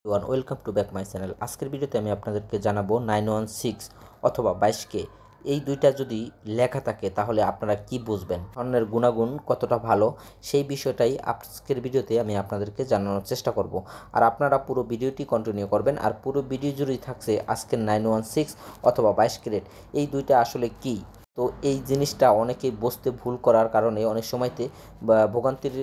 Welcome to back my channel. আজকের ভিডিওতে আমি আপনাদেরকে জানাবো 916 অথবা 22K এই দুইটা যদি লেখা থাকে তাহলে আপনারা কি বুঝবেন, স্বর্ণের গুণাগুণ কতটা ভালো সেই বিষয়টাই আজকের ভিডিওতে আমি আপনাদেরকে জানানোর চেষ্টা করব। আর আপনারা পুরো ভিডিওটি কন্টিনিউ করবেন। আর পুরো ভিডিও জুড়েই থাকছে আজকের 916 অথবা 22K এই দুইটা আসলে কি। তো এই জিনিসটা অনেকেই বুঝতে ভুল করার কারণে অনেক সময়তে ভোগান্তির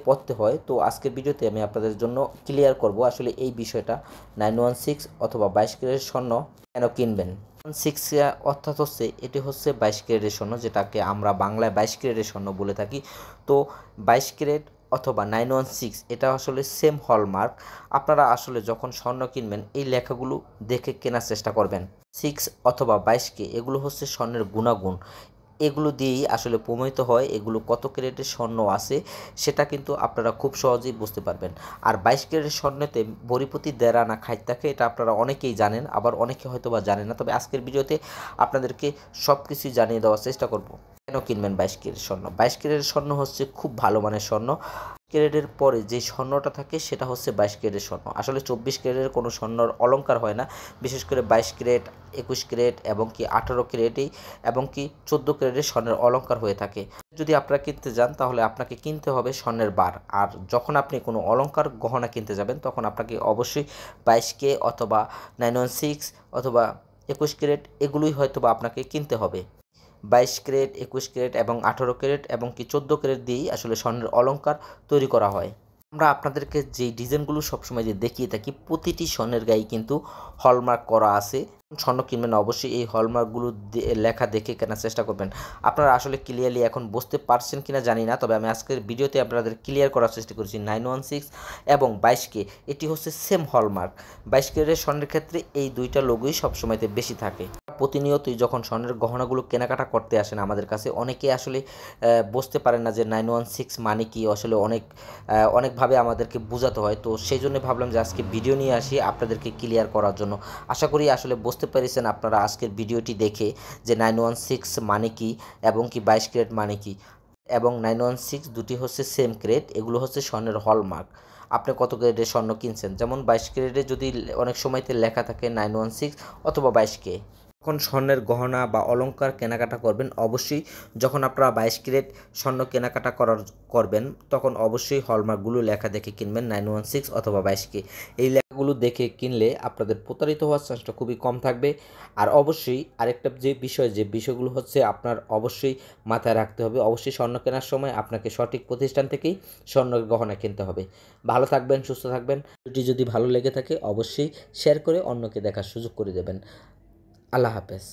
পড়তে হয়। তো আজকের ভিডিওতে আমি আপনাদের জন্য ক্লিয়ার করব আসলে এই বিষয়টা 916 অথবা 22K স্বর্ণ কেন কিনবেন। 16 অর্থাৎ হচ্ছে এটি হচ্ছে 22K স্বর্ণ, যেটাকে আমরা বাংলায় 22K স্বর্ণ বলে থাকি। তো 22K অথবা 916 এটা আসলে সেম হলমার্ক। আপনারা আসলে যখন স্বর্ণ কিনবেন এই লেখাগুলো দেখে কেনার চেষ্টা করবেন। 6 অথবা 22K এগুলো হচ্ছে স্বর্ণের গুণাগুণ, এগুলো দিয়েই আসলে প্রমাণিত হয় এগুলো কত ক্যারেটের স্বর্ণ আছে সেটা কিন্তু আপনারা খুব সহজেই বুঝতে পারবেন। আর 22K স্বর্ণতে ভরিপতি 1.5 আনা খাইত থাকে, এটা আপনারা অনেকেই জানেন, আবার অনেকে হয়তো বা জানেন না। তবে আজকের ভিডিওতে আপনাদেরকে সব কিছুই জানিয়ে দেওয়ার চেষ্টা করব। কেন কিনবেন 22K স্বর্ণ? 22K স্বর্ণ হচ্ছে খুব ভালো মানের স্বর্ণ। ক্যারেটের পরে যে স্বর্ণটা থাকে সেটা হচ্ছে 22K স্বর্ণ। আসলে 24K কোনো স্বর্ণর অলংকার হয় না, বিশেষ করে 22K, 21K এবং কি 18K এবং কি 14K স্বর্ণের অলংকার হয়ে থাকে। যদি আপনারা কিনতে যান তাহলে আপনাকে কিনতে হবে স্বর্ণের বার। আর যখন আপনি কোনো অলংকার গহনা কিনতে যাবেন তখন আপনাকে অবশ্যই 22K অথবা 916 অথবা 21K এগুলোই হয়তো বা আপনাকে কিনতে হবে। 22K, 21K এবং 18K এবং কি 14K দিয়েই আসলে স্বর্ণের অলংকার তৈরি করা হয়। আমরা আপনাদেরকে যেই ডিজাইনগুলো সবসময় যে দেখিয়ে থাকি প্রতিটি স্বর্ণের গায়ে কিন্তু হলমার্ক করা আছে। স্বর্ণ কিনবেন অবশ্যই এই হলমার্কগুলো লেখা দেখে কেনার চেষ্টা করবেন। আপনারা আসলে ক্লিয়ারলি এখন বুঝতে পারছেন কিনা জানি না, তবে আমি আজকের ভিডিওতে আপনাদের ক্লিয়ার করার চেষ্টা করেছি। 916 এবং 22K এটি হচ্ছে সেম হলমার্ক। 22K স্বর্ণের ক্ষেত্রে এই দুইটা লোগোই সবসময়তে বেশি থাকে। প্রতিনিয়তই যখন স্বর্ণের গহনাগুলো কেনাকাটা করতে আসেন আমাদের কাছে অনেকে আসলে বুঝতে পারেন না যে 916 মানে কি, আসলে অনেকভাবে আমাদেরকে বোঝাতে হয়। তো সেই জন্য ভাবলাম যে আজকে ভিডিও নিয়ে আসি আপনাদেরকে ক্লিয়ার করার জন্য। আশা করি আসলে বুঝতে পেরেছেন আপনারা আজকের ভিডিওটি দেখে যে 916 মানে কি এবং কি 22K মানে কি। এবং 916 দুটি হচ্ছে সেম ক্রেড, এগুলো হচ্ছে স্বর্ণের হলমার্ক। আপনি কত ক্যারেটের স্বর্ণ কিনছেন, যেমন 22K যদি অনেক সময়তে লেখা থাকে 916 অথবা 22K। যখন স্বর্ণের গহনা বা অলংকার কেনাকাটা করবেন অবশ্যই, যখন আপনারা 22K স্বর্ণ কেনাকাটা করবেন তখন অবশ্যই হলমার্কগুলো লেখা দেখে কিনবেন 916 অথবা 22K। এই লেখাগুলো দেখে কিনলে আপনাদের প্রতারিত হওয়ার চান্সটা খুবই কম থাকবে। আর অবশ্যই আরেকটা যে বিষয়গুলো হচ্ছে আপনার অবশ্যই মাথায় রাখতে হবে, অবশ্যই স্বর্ণ কেনার সময় আপনাকে সঠিক প্রতিষ্ঠান থেকেই স্বর্ণের গহনা কিনতে হবে। ভালো থাকবেন, সুস্থ থাকবেন। ভিডিওটি যদি ভালো লেগে থাকে অবশ্যই শেয়ার করে অন্যকে দেখার সুযোগ করে দেবেন। আল্লাহ হাফেজ।